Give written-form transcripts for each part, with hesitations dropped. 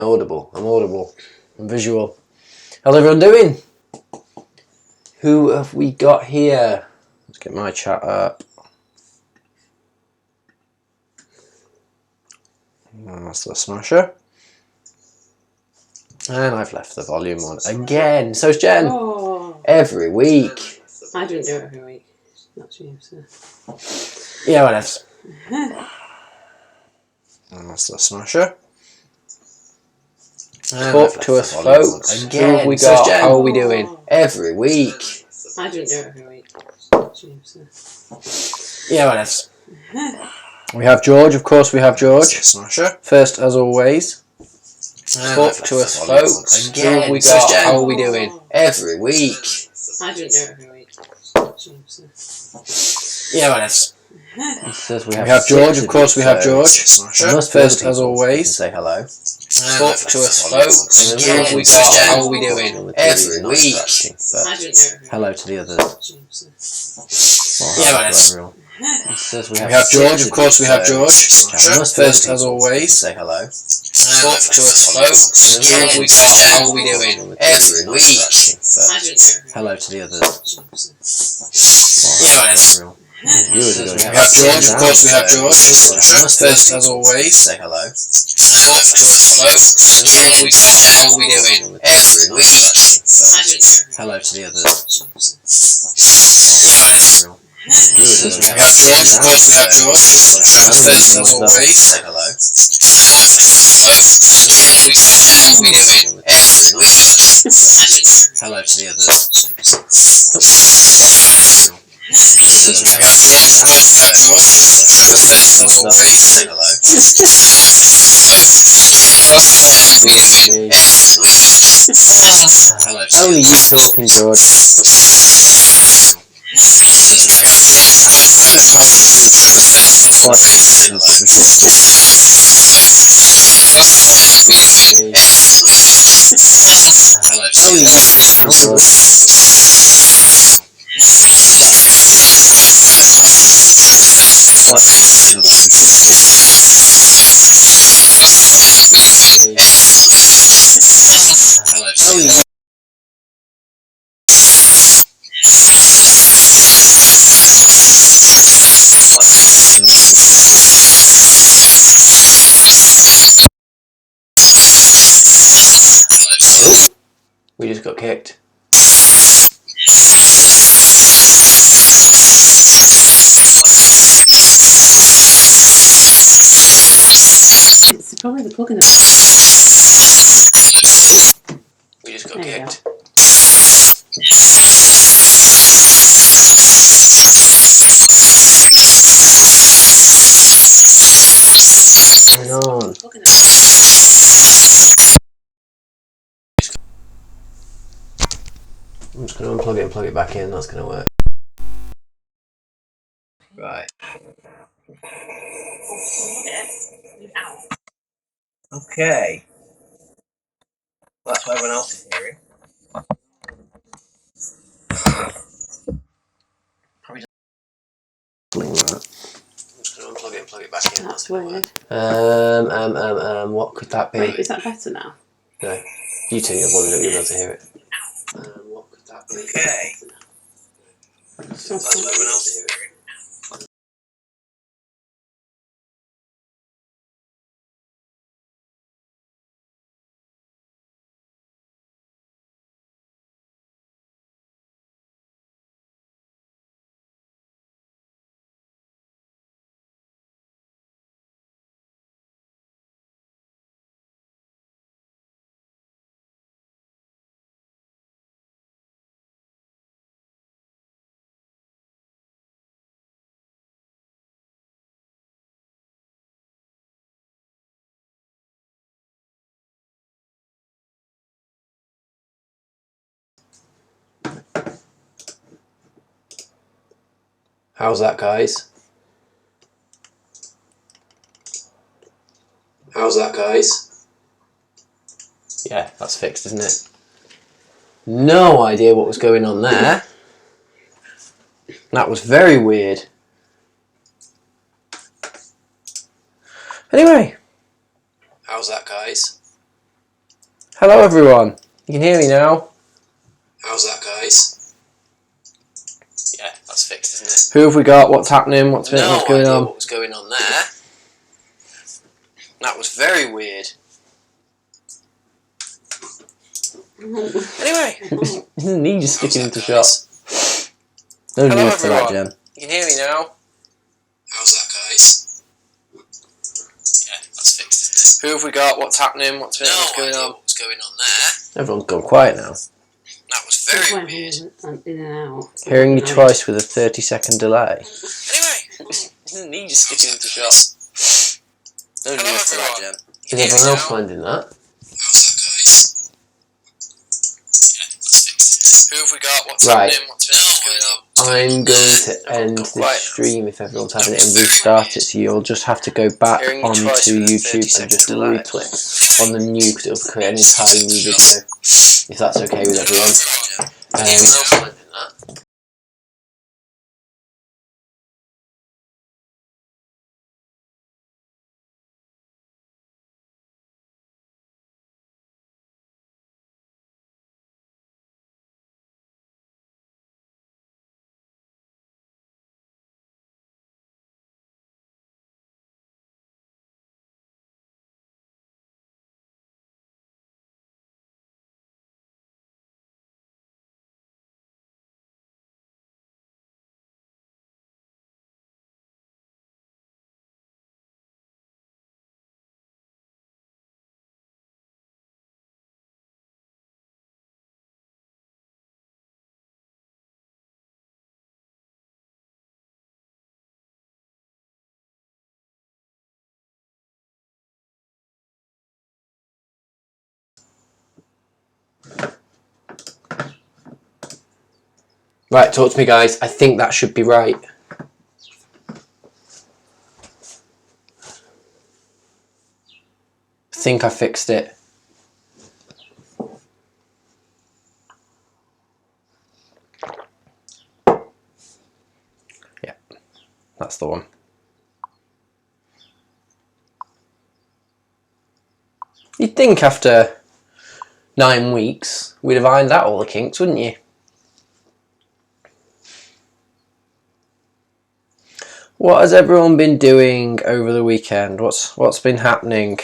Audible. I'm audible. I'm visual. How's everyone doing? Who have we got here? Let's get my chat up. That's the Smasher. And I've left the volume on again. So's Jen. Oh. Every week. I don't do it every week. That's you, so. Yeah, whatevs. And that's the Smasher. Talk to us, folks. Again. Who have we got? How are we doing? Every week. I don't do it every week. That's you, so. Yeah, whatevs. We have George, of course. We have George. Smasher. First, as always. Talk to us, folks. Again. Who have we got? How are we doing? Every week. I don't do it every week. That's you, so. Yeah, whatevs. We have George, of course. We have George. Smasher. First, as always. Say hello. Talk to us, folks. Again. Who have we got? How are we doing? Every week. Hello to the others. Yeah, whatevs. We have George, of course. We have George. First, as always. Say hello. Talk to us, folks. Again. Who have we got? How are we doing? Every week. Hello to the others. Yeah, whatevs. We have George, of course. We have George. First, as always. Say hello. Talk to us, folks. Again. Who have we got? How are we doing? Every week. Hello to the others. Yeah, whatevs. We have George, of course. We have George. First, as always. Say hello. Talk to us, folks. Again. Who have we got? How are we doing? Every week. Hello to the others. Yeah, whatevs. We have George, of course. We have George. First, as always. Say hello. Talk to us, folks. Again. Who have we got? How are we doing? Every week. Hello to the others. Only you talking, George. We just got kicked. It's probably the plug in the. We just got kicked. What's going on? I'm just going to unplug it and plug it back in. That's going to work. Right. Okay. That's what everyone else is hearing. Probably just I'm just going to unplug it and plug it back in. That's weird. What could that be? Wait, is that better now? No. You turn your volume up, you'll be able to hear it. What could that be? Okay. That's what everyone else is hearing. How's that, guys? How's that, guys? Yeah, that's fixed, isn't it? No idea what was going on there. That was very weird. Anyway. How's that, guys? Hello everyone. You can hear me now. How's that, guys? Yeah, that's fixed, isn't it? Who have we got? What's happening? What's going on? What was going on there? That was very weird. Anyway, His knee just sticking into shot. No need for that, Jen. You can hear me now. How's that, guys? Yeah, that's fixed, isn't it? Who have we got? What's happening? What's going on? What's going on there? Everyone's gone quiet now. That was very weird. In and out. Hearing you twice with a 30-second delay. Anyway, his knee just sticking into shot. No need for that, Jen. Is everyone else finding that? How's that, guys? Yeah, that's fixed. Who have we got? What's Right. happening? What's going on? I'm going to end this stream if everyone's having it and restart it, so you'll just have to go back onto YouTube and just re-click on the new, because it'll create an entirely new video, if that's okay with everyone. Right, talk to me guys, I think that should be right. I think I fixed it. Yeah, that's the one. You'd think after 9 weeks we'd have ironed out all the kinks, wouldn't you? What has everyone been doing over the weekend? What's been happening?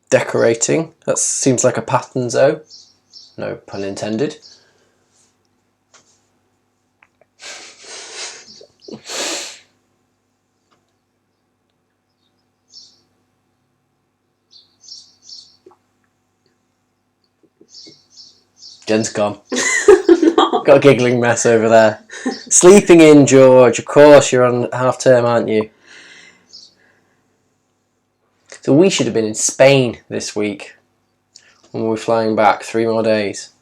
Decorating. That seems like a pattern, though. No pun intended. Jen's gone. No. Got a giggling mess over there. Sleeping in, George. Of course, you're on half term, aren't you? So we should have been in Spain this week when we were flying back 3 more days.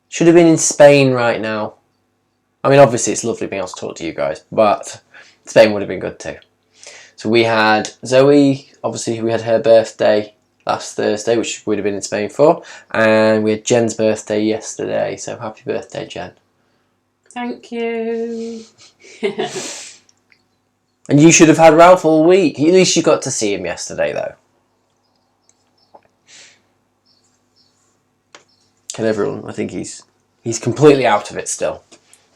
Should have been in Spain right now. I mean, obviously it's lovely being able to talk to you guys, but Spain would have been good too. So we had Zoe, obviously we had her birthday last Thursday, which we'd have been in Spain for, and we had Jen's birthday yesterday, so happy birthday, Jen. Thank you. And you should have had Ralph all week. At least you got to see him yesterday, though. Can everyone? I think he's completely out of it still.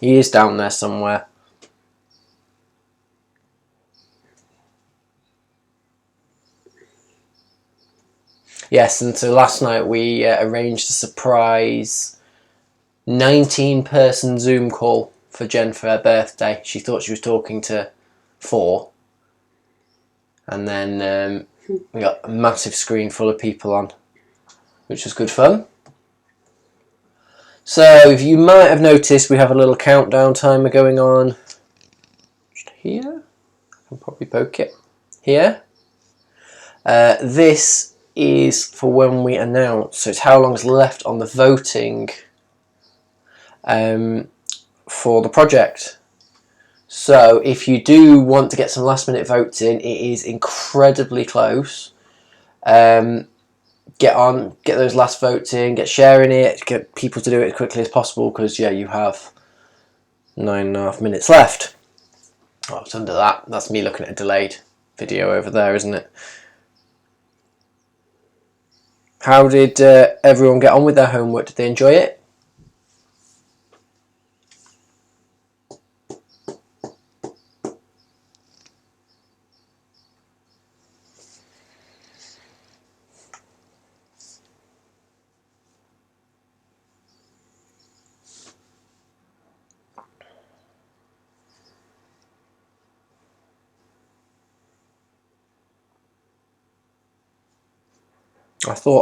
He is down there somewhere. Yes, and so last night we arranged a surprise 19-person Zoom call for Jen for her birthday. She thought she was talking to 4. And then we got a massive screen full of people on, which was good fun. So if you might have noticed, we have a little countdown timer going on. Just here. I can probably poke it. Here. This is for when we announce, so it's how long is left on the voting for the project. So if you do want to get some last minute votes in, it is incredibly close. get those last votes in, get sharing it, get people to do it as quickly as possible, because yeah, you have 9.5 minutes left. Oh, it's under that. That's me looking at a delayed video over there, isn't it? How did everyone get on with their homework? Did they enjoy it?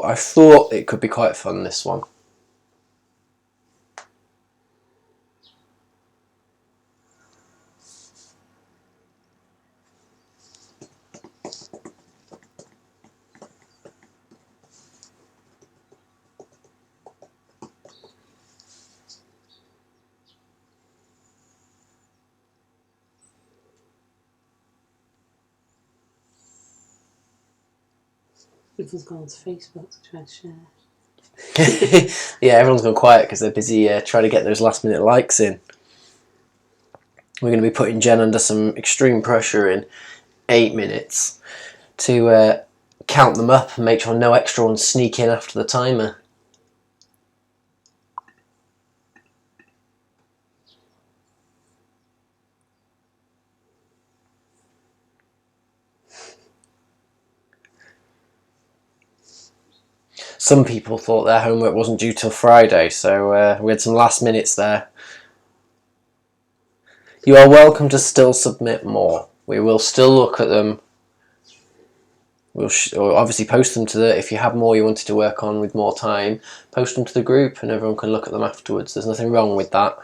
I thought it could be quite fun, this one. Everyone's gone to Facebook to try to share. Yeah, everyone's gone quiet because they're busy trying to get those last minute likes in. We're going to be putting Jen under some extreme pressure in 8 minutes to count them up and make sure no extra ones sneak in after the timer. Some people thought their homework wasn't due till Friday, so we had some last minutes there. You are welcome to still submit more. We will still look at them. We'll obviously post them to the, if you have more you wanted to work on with more time, post them to the group and everyone can look at them afterwards. There's nothing wrong with that.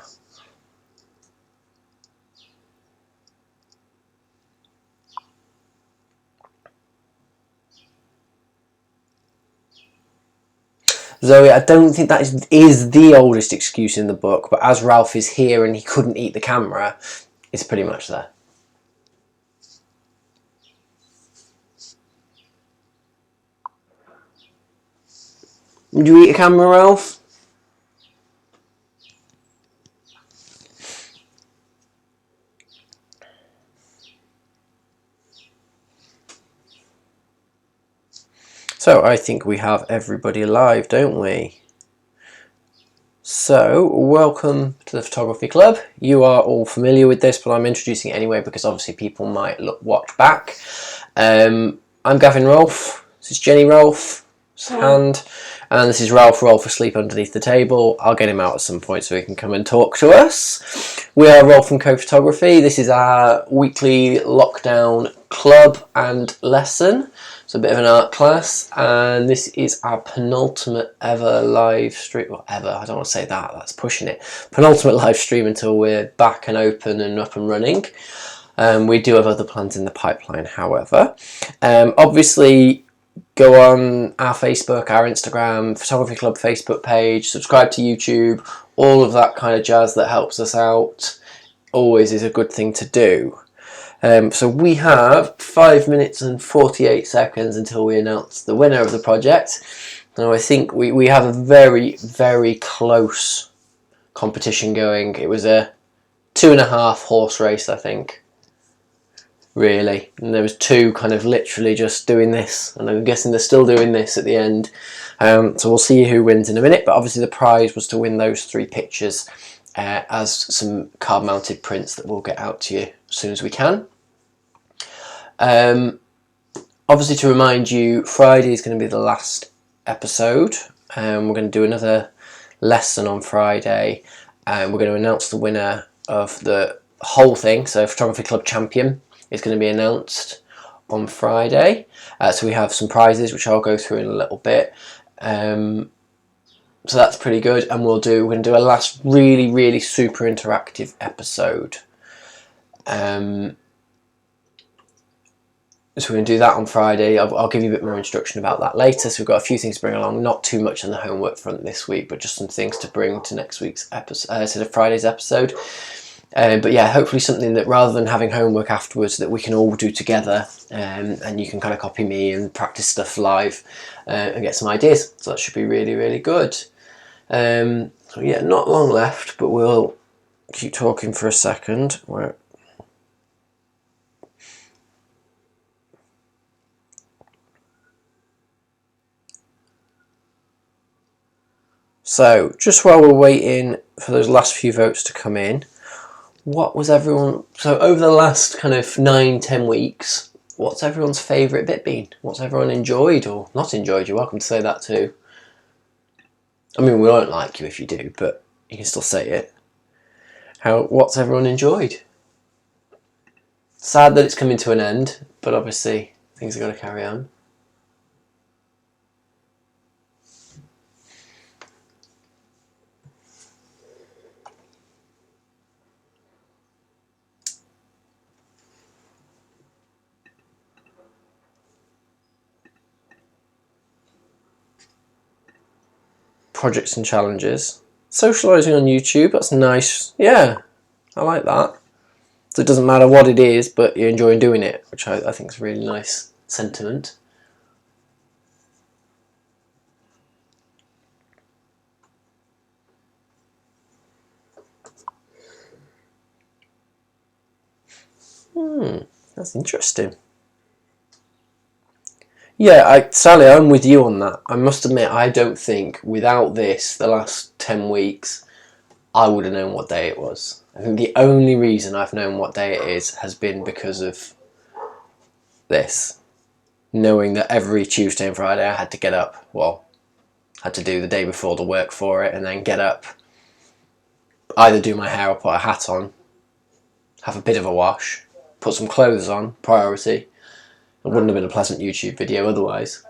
Zoe, I don't think that is the oldest excuse in the book, but as Ralph is here and he couldn't eat the camera, it's pretty much there. Would you eat a camera, Ralph? So I think we have everybody live, don't we? So welcome to the Photography Club. You are all familiar with this, but I'm introducing it anyway because obviously people might watch back. I'm Gavin Rolfe. This is Jenny Rolfe. Hand. And this is Ralph asleep underneath the table. I'll get him out at some point so he can come and talk to us. We are Rolfe and Co Photography. This is our weekly lockdown club and lesson. It's a bit of an art class, and this is our penultimate ever live stream. Well, ever, I don't want to say that, that's pushing it. Penultimate live stream until we're back and open and up and running. We do have other plans in the pipeline, however. Obviously, go on our Facebook, our Instagram, Photography Club Facebook page, subscribe to YouTube, all of that kind of jazz that helps us out. Always is a good thing to do. So we have 5 minutes and 48 seconds until we announce the winner of the project. Now I think we have a very, very close competition going. It was a 2.5 horse race, I think, really. And there was two kind of literally just doing this, and I'm guessing they're still doing this at the end. So we'll see who wins in a minute, but obviously the prize was to win those 3 pictures as some card mounted prints that we'll get out to you as soon as we can. Obviously, to remind you, Friday is going to be the last episode. We're going to do another lesson on Friday, and we're going to announce the winner of the whole thing. So Photography Club Champion is going to be announced on Friday. So we have some prizes which I'll go through in a little bit. So that's pretty good, and we're going to do a last really, really super interactive episode. So we're going to do that on Friday. I'll give you a bit more instruction about that later. So we've got a few things to bring along, not too much on the homework front this week, but just some things to bring to next week's episode, to Friday's episode. But yeah, hopefully something that rather than having homework afterwards that we can all do together, and you can kind of copy me and practice stuff live and get some ideas. So that should be really, really good. So yeah, not long left, but we'll keep talking for a second. So just while we're waiting for those last few votes to come in, what was everyone... So over the last kind of 9-10 weeks, what's everyone's favourite bit been? What's everyone enjoyed or not enjoyed? You're welcome to say that too. I mean, we won't like you if you do, but you can still say it. What's everyone enjoyed? Sad that it's coming to an end, but obviously things are going to carry on. Projects and challenges. Socialising on YouTube, that's nice. Yeah, I like that. So it doesn't matter what it is, but you're enjoying doing it, which I think is a really nice sentiment. That's interesting. Yeah, Sally, I'm with you on that. I must admit, I don't think without this, the last 10 weeks, I would have known what day it was. I think the only reason I've known what day it is has been because of this. Knowing that every Tuesday and Friday I had to get up, well, had to do the day before the work for it, and then get up, either do my hair or put a hat on, have a bit of a wash, put some clothes on, priority. It wouldn't have been a pleasant YouTube video otherwise.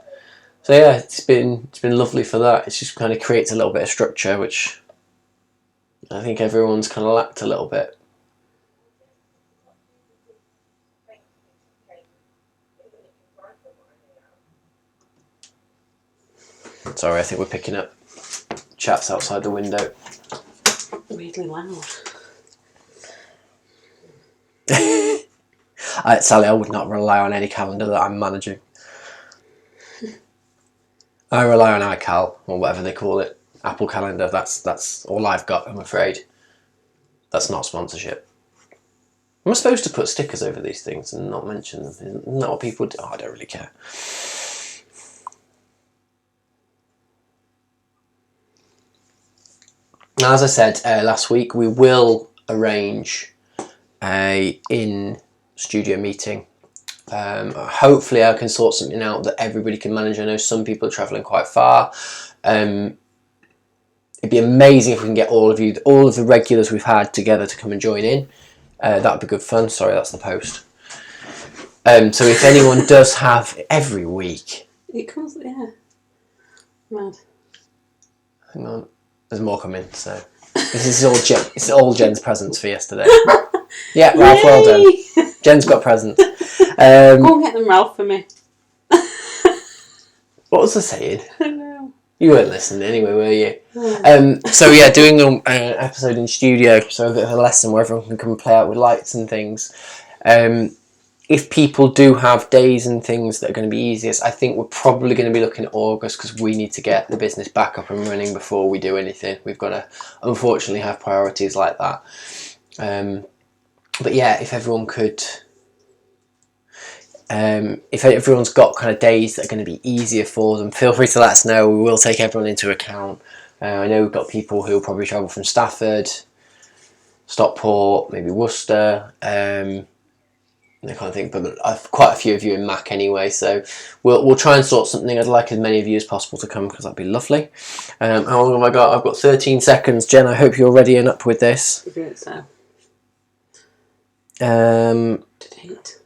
So yeah, it's been lovely for that. It just kind of creates a little bit of structure, which I think everyone's kind of lacked a little bit. Sorry, I think we're picking up chats outside the window. Weirdly loud. Sally, I would not rely on any calendar that I'm managing. I rely on iCal, or whatever they call it. Apple Calendar, that's all I've got, I'm afraid. That's not sponsorship. Am I supposed to put stickers over these things and not mention them? Isn't that what people do? Oh, I don't really care. Now, as I said last week, we will arrange a in-studio meeting. Hopefully I can sort something out that everybody can manage. I know some people are travelling quite far. It'd be amazing if we can get all of the regulars we've had together to come and join in. That would be good fun. Sorry, that's the post. So if anyone does have every week... It comes, yeah. Mad. Hang on. There's more coming, so... This is all Jen's presents for yesterday. Yeah, Ralph, Yay! well done. Jen's got presents. Go and get them, Ralph, for me. What was I saying? I don't know. You weren't listening anyway, were you? So yeah, doing an episode in studio, so a bit of a lesson where everyone can come and play out with lights and things. If people do have days and things that are going to be easiest, I think we're probably going to be looking at August, because we need to get the business back up and running before we do anything. We've got to, unfortunately, have priorities like that. But yeah, if everyone could... if everyone's got kind of days that are going to be easier for them, feel free to let us know. We will take everyone into account. I know we've got people who will probably travel from Stafford, Stockport, maybe Worcester. I can't think, but I've quite a few of you in Mac anyway, so we'll try and sort something. I'd like as many of you as possible to come, because that'd be lovely. How long have I got? I've got 13 seconds. Jen, I hope you're ready and up with this. I think so. To date.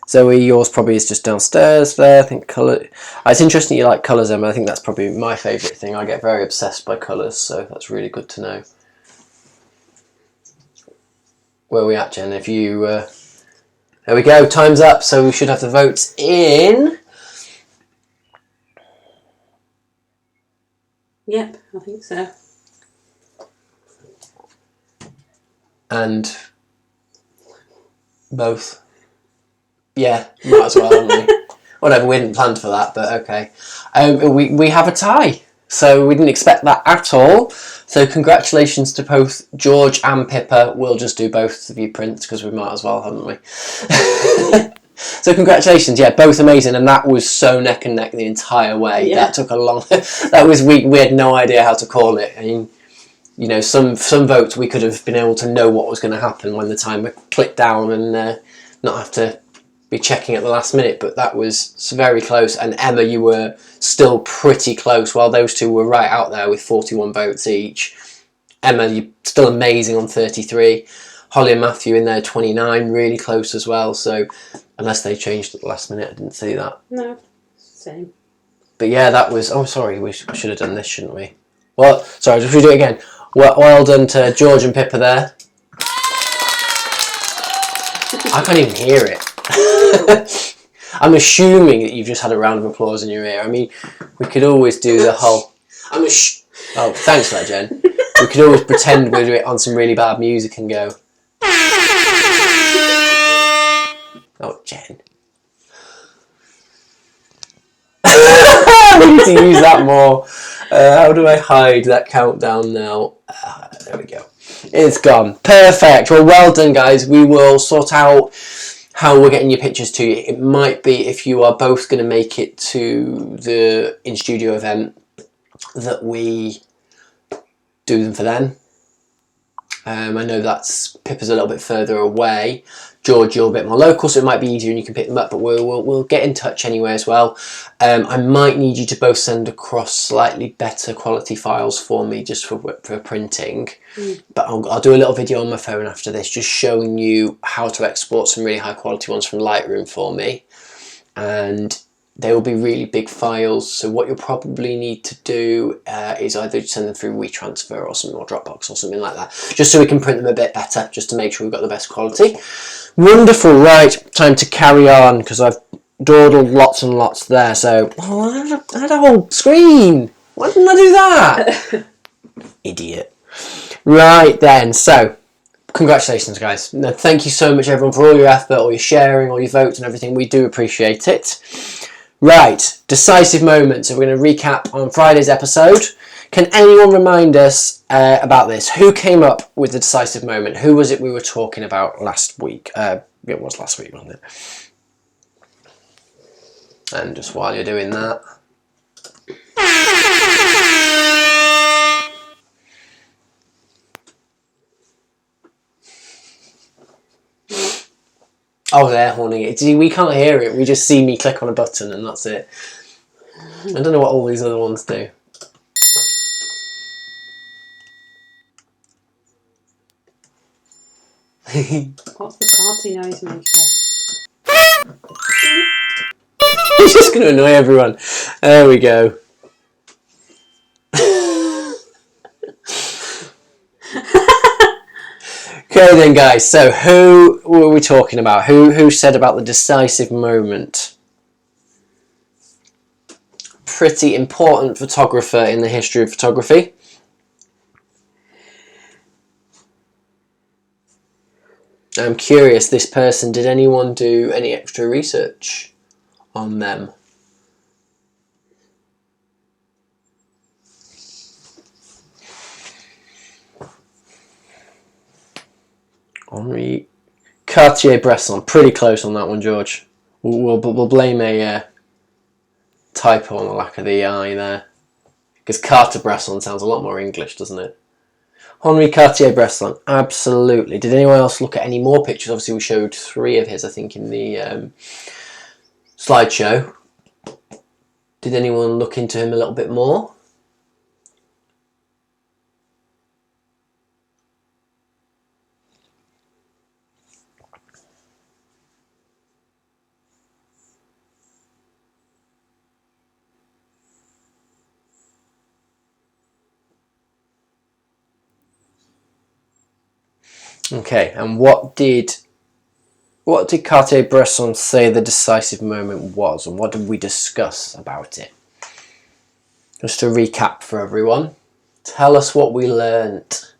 Zoe, yours probably is just downstairs there. I think colour... It's interesting you like colours, Emma. I think that's probably my favourite thing. I get very obsessed by colours, so that's really good to know. Where are we at, Jen? If you... There we go, time's up, so we should have the votes in... Yep, I think so. and both. Yeah, might as well, haven't we? Whatever, we didn't plan for that, but okay. We have a tie, so we didn't expect that at all. So congratulations to both George and Pippa. We'll just do both of you prints because we might as well, haven't we? So congratulations, yeah, both amazing, and that was so neck and neck the entire way. Yeah. That took a long. That was we had no idea how to call it. I mean, you know, some votes we could have been able to know what was going to happen when the timer clicked down and not have to be checking at the last minute, but that was very close. And Emma, you were still pretty close, while those two were right out there with 41 votes each. Emma, you're still amazing on 33. Holly and Matthew in there 29, really close as well. So unless they changed at the last minute, I didn't see that. No, same. But yeah, that was. Oh, sorry, we should have done this, shouldn't we? Well, sorry, if we do it again. Well done to George and Pippa there. I can't even hear it. I'm assuming that you've just had a round of applause in your ear. I mean, we could always do the whole. Oh, thanks for that, Jen. We could always pretend we're on some really bad music and go. Oh, Jen. We need to use that more. How do I hide that countdown now? There we go. It's gone. Perfect. Well done, guys. We will sort out how we're getting your pictures to you. It might be if you are both going to make it to the in-studio event that we do them for them. I know that's Pippa's a little bit further away. George, you're a bit more local, so it might be easier and you can pick them up, but we'll get in touch anyway as well. I might need you to both send across slightly better quality files for me just for printing. But I'll do a little video on my phone after this just showing you how to export some really high quality ones from Lightroom for me. And they will be really big files, so what you'll probably need to do is either send them through WeTransfer or something, or Dropbox or something like that, just so we can print them a bit better, just to make sure we've got the best quality. Wonderful, right, time to carry on, because I've dawdled lots and lots there, so... Oh, I had a whole screen! Why didn't I do that? Idiot. Right then, so... Congratulations, guys. Now, thank you so much, everyone, for all your effort, all your sharing, all your votes and everything. We do appreciate it. Right, decisive moments. So we're going to recap on Friday's episode. Can anyone remind us about this? Who came up with the decisive moment? Who was it we were talking about last week? It was last week, wasn't it? And just while you're doing that... Oh, they're horning it. We can't hear it. We just see me click on a button and that's it. I don't know what all these other ones do. What's the party noise maker? It's just going to annoy everyone. There we go. Okay then, guys, so who were we talking about? Who said about the decisive moment? Pretty important photographer in the history of photography. I'm curious, this person, did anyone do any extra research on them? Henri Cartier-Bresson. Pretty close on that one, George. We'll blame a typo on the lack of the I there. Because Cartier-Bresson sounds a lot more English, doesn't it? Henri Cartier-Bresson, absolutely. Did anyone else look at any more pictures? Obviously we showed 3 of his, I think, in the slideshow. Did anyone look into him a little bit more? Okay, and what did Cartier-Bresson say the decisive moment was, and what did we discuss about it? Just to recap for everyone, tell us what we learnt.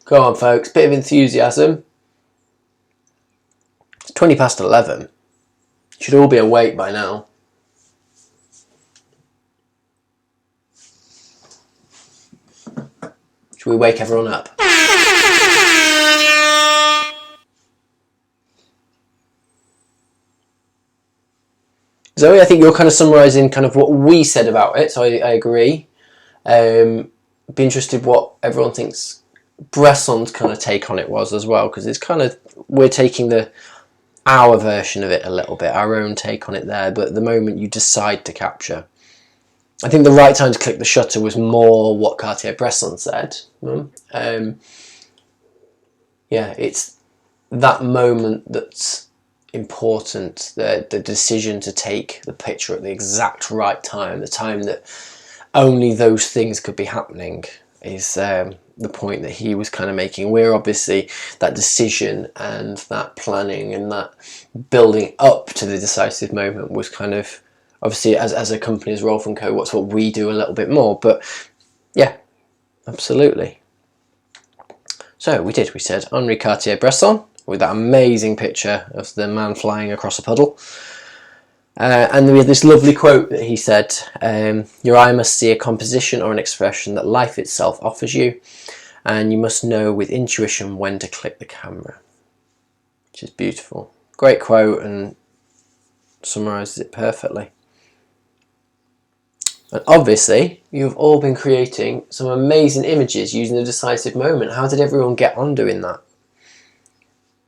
Go on, folks. Bit of enthusiasm. It's 20 past 11. Should all be awake by now. Should we wake everyone up? Zoe, I think you're kind of summarising kind of what we said about it, so I agree. Be interested what everyone thinks Bresson's kind of take on it was as well, because it's kind of, we're taking our version of it a little bit, our own take on it there, but at the moment you decide to capture. I think the right time to click the shutter was more what Cartier-Bresson said. Yeah, it's that moment that's important, the decision to take the picture at the exact right time, the time that only those things could be happening, is the point that he was kind of making. We're obviously, that decision and that planning and that building up to the decisive moment was kind of, obviously as a company, as Rolf & Co, what's what we do a little bit more, but yeah, absolutely. So we said Henri Cartier-Bresson with that amazing picture of the man flying across a puddle. And we had this lovely quote that he said, your eye must see a composition or an expression that life itself offers you, and you must know with intuition when to click the camera, which is beautiful. Great quote and summarises it perfectly. And obviously, you've all been creating some amazing images using the decisive moment. How did everyone get on doing that?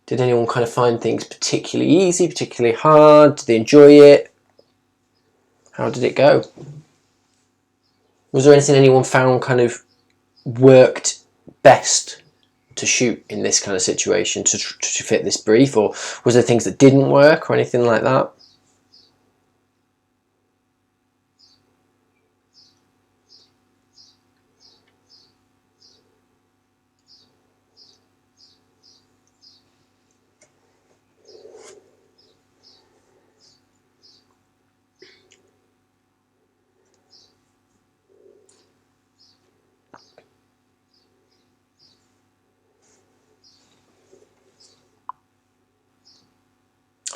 Did anyone kind of find things particularly easy, particularly hard? Did they enjoy it? How did it go? Was there anything anyone found kind of worked best to shoot in this kind of situation to fit this brief? Or was there things that didn't work or anything like that?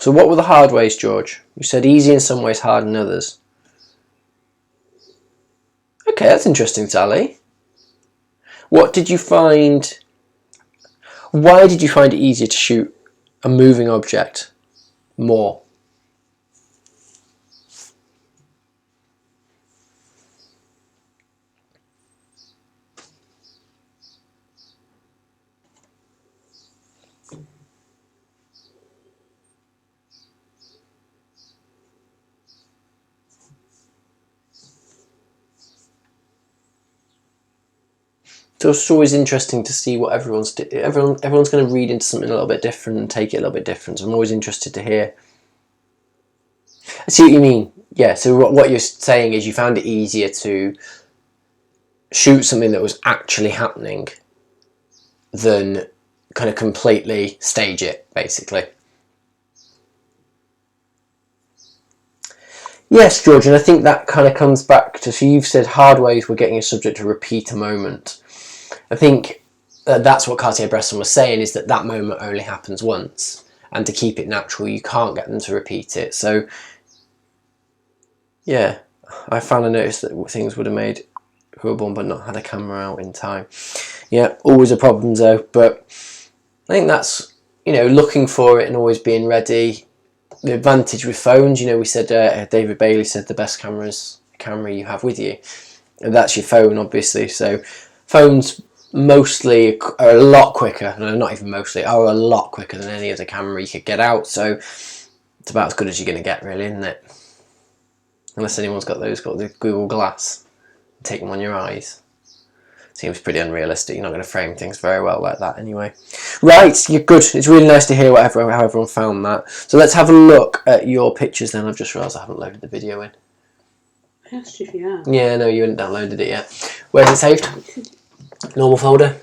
So what were the hard ways, George? You said easy in some ways, hard in others. Okay, that's interesting, Sally. What did you find? Why did you find it easier to shoot a moving object more? So it's always interesting to see what everyone's going to read into something a little bit different and take it a little bit different. So I'm always interested to hear. I see what you mean. Yeah, so what you're saying is you found it easier to shoot something that was actually happening than kind of completely stage it, basically. Yes, George, and I think that kind of comes back to, so you've said hard ways were getting a subject to repeat a moment. I think that's what Cartier-Bresson was saying, is that moment only happens once, and to keep it natural you can't get them to repeat it. So yeah, I found a notice that things would have made who were born but not had a camera out in time. Yeah, always a problem though, but I think that's, you know, looking for it and always being ready. The advantage with phones, you know, we said, David Bailey said the best camera is the camera you have with you, and that's your phone, obviously. So phones mostly are a lot quicker, no, not even mostly, are a lot quicker than any other camera you could get out, so it's about as good as you're going to get, really, isn't it? Unless anyone's got the Google Glass, take them on your eyes. Seems pretty unrealistic. You're not going to frame things very well like that anyway. Right, you're good. It's really nice to hear how everyone found that. So let's have a look at your pictures then. I've just realised I haven't loaded the video in. I asked you if you have. Yeah, no, you haven't downloaded it yet. Where's it saved? Normal folder?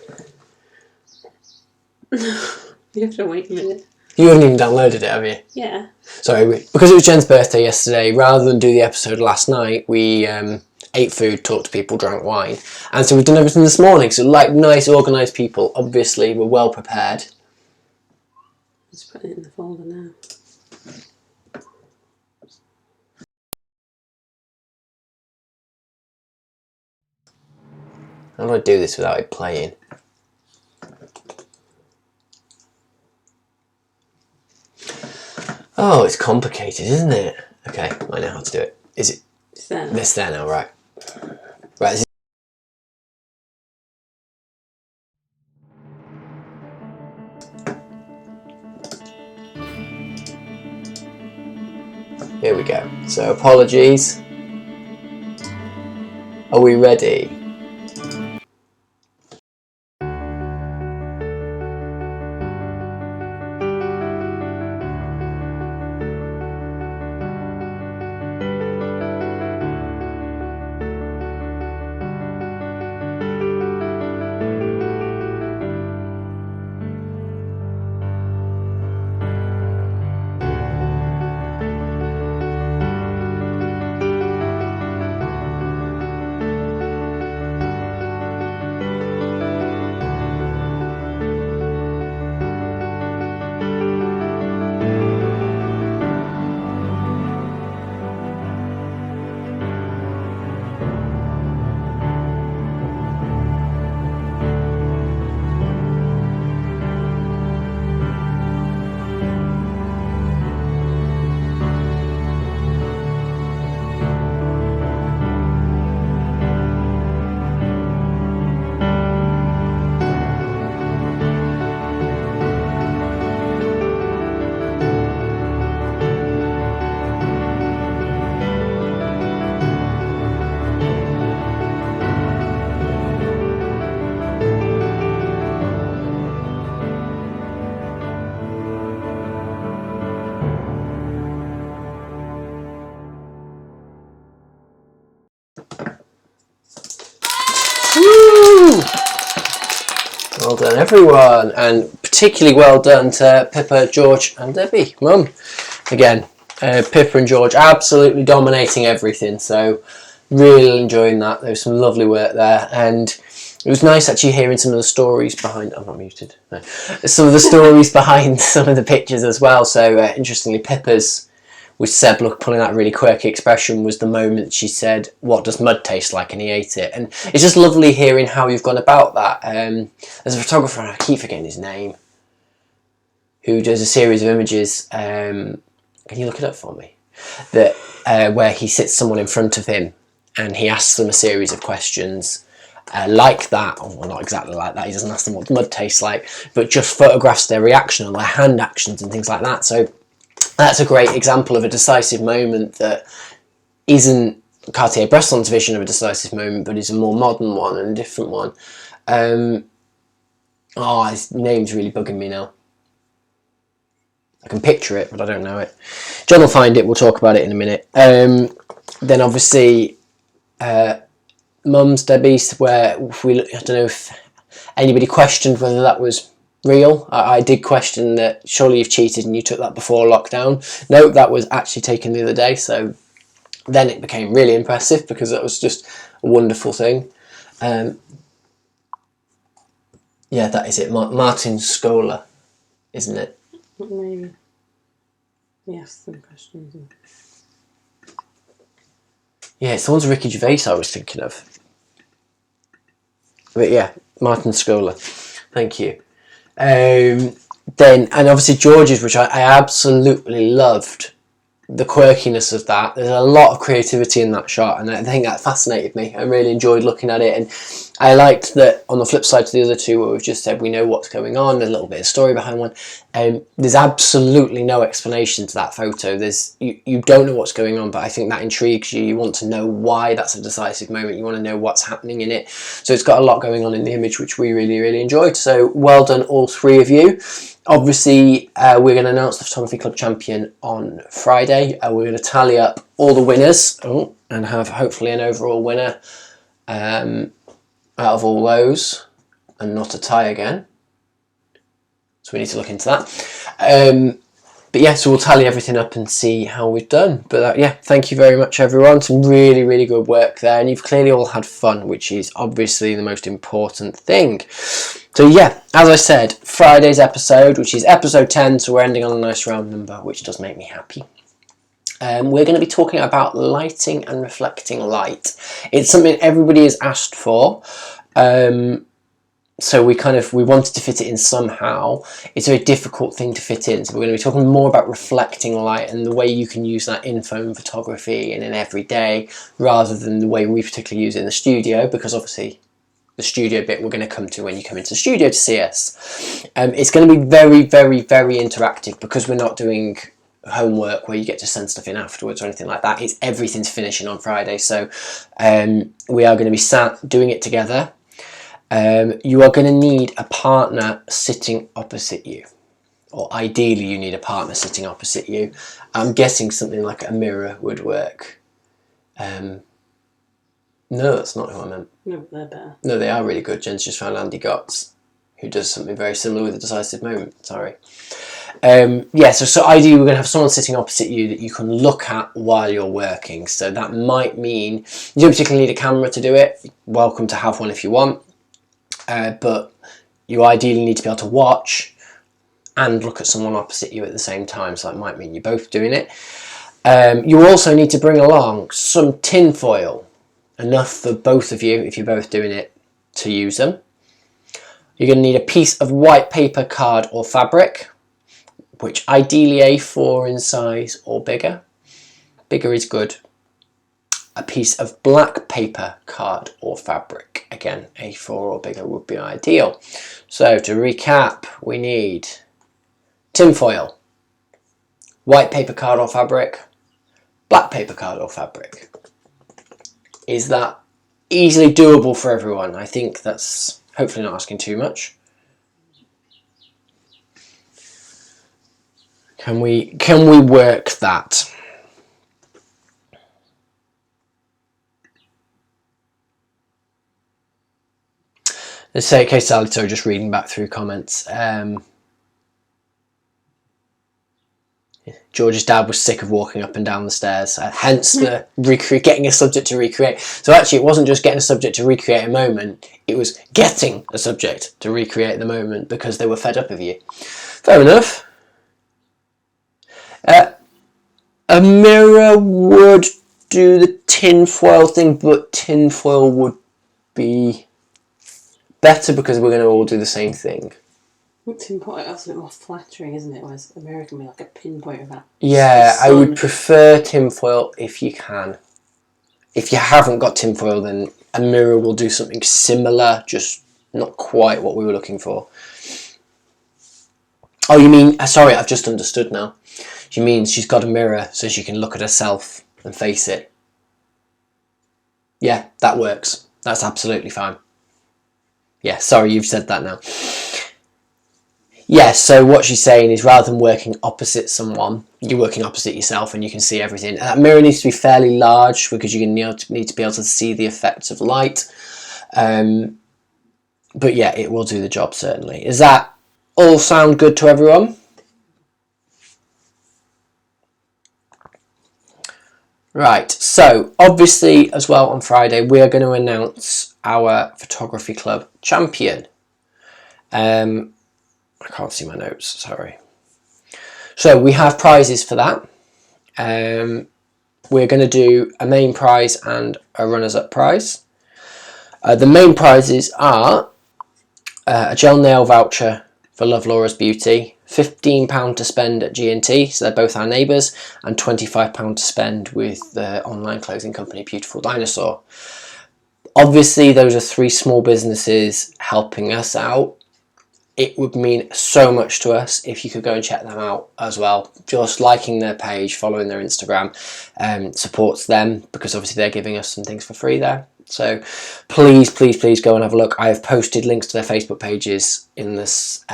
You have to wait a minute. You haven't even downloaded it, have you? Yeah. Sorry, because it was Jen's birthday yesterday, rather than do the episode last night, we ate food, talked to people, drank wine. And so we've done everything this morning. So like nice, organised people, obviously we're well prepared. Just put it in the folder now. How do I do this without it playing? Oh, it's complicated, isn't it? Okay, I know how to do it. Is it? It's there. It's there now, right. Right. Here we go. So apologies. Are we ready? Woo! Well done everyone, and particularly well done to Pippa, George and Debbie, Mum. Again, Pippa and George absolutely dominating everything, so really enjoying that. There was some lovely work there, and it was nice actually hearing some of the stories behind... I'm not muted. No. Some of the stories behind some of the pictures as well. So interestingly, Pippa's, with Seb pulling that really quirky expression, was the moment she said, "What does mud taste like?" and he ate it. And it's just lovely hearing how you've gone about that. There's a photographer, I keep forgetting his name, who does a series of images. Can you look it up for me? That where he sits someone in front of him and he asks them a series of questions like that, or well, not exactly like that. He doesn't ask them what mud tastes like, but just photographs their reaction and their hand actions and things like that. So that's a great example of a decisive moment that isn't Cartier-Bresson's vision of a decisive moment, but is a more modern one and a different one. His name's really bugging me now. I can picture it, but I don't know it. John will find it. We'll talk about it in a minute. Then obviously, Mum's, Debbie's, where I don't know if anybody questioned whether that was real. I did question that surely you've cheated and you took that before lockdown. No, that was actually taken the other day, so then it became really impressive because that was just a wonderful thing. Yeah, that is it. Martin Scola, isn't it? Maybe. He asked them questions. Yeah, it's the ones Ricky Gervais I was thinking of. But yeah, Martin Scola. Thank you. Then, and obviously George's, which I absolutely loved the quirkiness of that. There's a lot of creativity in that shot, and I think that fascinated me. I really enjoyed looking at it, and I liked that on the flip side to the other two, where we've just said we know what's going on, there's a little bit of story behind one. There's absolutely no explanation to that photo. You don't know what's going on, but I think that intrigues you. You want to know why that's a decisive moment. You want to know what's happening in it. So it's got a lot going on in the image, which we really, really enjoyed. So well done, all three of you. Obviously, we're going to announce the Photography Club champion on Friday. We're going to tally up all the winners and have hopefully an overall winner out of all those, and not a tie again. So we need to look into that. yeah, so we'll tally everything up and see how we've done. But yeah, thank you very much, everyone. Some really, really good work there. And you've clearly all had fun, which is obviously the most important thing. So yeah, as I said, Friday's episode, which is episode 10, so we're ending on a nice round number, which does make me happy. We're going to be talking about lighting and reflecting light. It's something everybody has asked for. So we wanted to fit it in somehow. It's a very difficult thing to fit in. So we're going to be talking more about reflecting light and the way you can use that in phone photography and in everyday, rather than the way we particularly use it in the studio, because obviously the studio bit we're going to come to when you come into the studio to see us. It's going to be very, very, very interactive, because we're not doing homework where you get to send stuff in afterwards or anything like that. It's everything's finishing on Friday, so we are going to be sat doing it together. You are going to need a partner sitting opposite you, or ideally you need a partner sitting opposite you. I'm guessing something like a mirror would work. No, that's not who I meant. No, they're better. No, they are really good. Jen's just found Andy Gotts, who does something very similar with a decisive moment. Sorry. Yeah, so ideally we're going to have someone sitting opposite you that you can look at while you're working. So that might mean you don't particularly need a camera to do it. You're welcome to have one if you want. But you ideally need to be able to watch and look at someone opposite you at the same time. So that might mean you're both doing it. You also need to bring along some tin foil, enough for both of you, if you're both doing it, to use them. You're going to need a piece of white paper, card or fabric, which ideally A4 in size or bigger. Bigger is good. A piece of black paper, card or fabric. Again, A4 or bigger would be ideal. So to recap, we need tin foil, white paper, card or fabric, black paper, card or fabric. Is that easily doable for everyone? I think that's hopefully not asking too much. Can we work that? Let's say, okay, Sally, so just reading back through comments. George's dad was sick of walking up and down the stairs, hence the getting a subject to recreate. So actually, it wasn't just getting a subject to recreate a moment, it was getting a subject to recreate the moment because they were fed up of you. Fair enough. A mirror would do the tinfoil thing, but tinfoil would be better because we're going to all do the same thing. Tinfoil, that's a bit more flattering, isn't it? Whereas a mirror can be like a pinpoint of that. Yeah, I would prefer tinfoil if you can. If you haven't got tinfoil, then a mirror will do something similar, just not quite what we were looking for. Oh, you mean, sorry, I've just understood now. She means she's got a mirror so she can look at herself and face it. Yeah, that works. That's absolutely fine. Yeah, sorry, you've said that now. Yeah, so what she's saying is rather than working opposite someone, you're working opposite yourself and you can see everything. That mirror needs to be fairly large because you need to be able to see the effects of light. But yeah, it will do the job, certainly. Does that all sound good to everyone? Right, so obviously as well on Friday we are going to announce our photography club champion. I can't see my notes, sorry. So we have prizes for that. We're going to do a main prize and a runners-up prize. The main prizes are a gel nail voucher for Love Laura's Beauty, £15 to spend at G&T, so they're both our neighbours, and £25 to spend with the online clothing company Beautiful Dinosaur. Obviously those are 3 small businesses helping us out. It would mean so much to us if you could go and check them out as well. Just liking their page, following their Instagram, supports them because obviously they're giving us some things for free there. So please, please, please go and have a look. I have posted links to their Facebook pages in this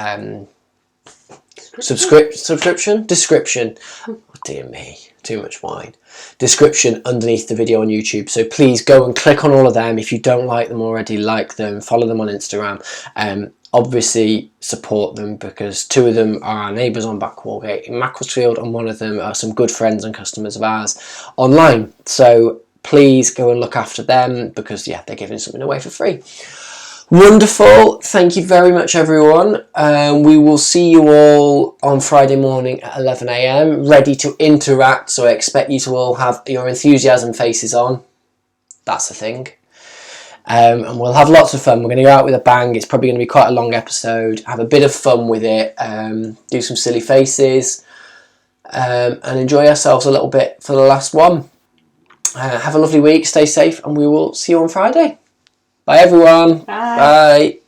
description. Oh, dear me, too much wine. Description underneath the video on YouTube. So please go and click on all of them. If you don't like them already, like them, follow them on Instagram. obviously support them, because 2 of them are our neighbours on Back Walgate in Macclesfield, and 1 of them are some good friends and customers of ours online. So please go and look after them, because they're giving something away for free. Wonderful. Thank you very much, everyone. We will see you all on Friday morning at 11 a.m. ready to interact. So I expect you to all have your enthusiasm faces on. That's the thing. And we'll have lots of fun. We're going to go out with a bang. It's probably going to be quite a long episode. Have a bit of fun with it. Do some silly faces. And enjoy ourselves a little bit for the last one. Have a lovely week. Stay safe. And we will see you on Friday. Bye, everyone. Bye. Bye.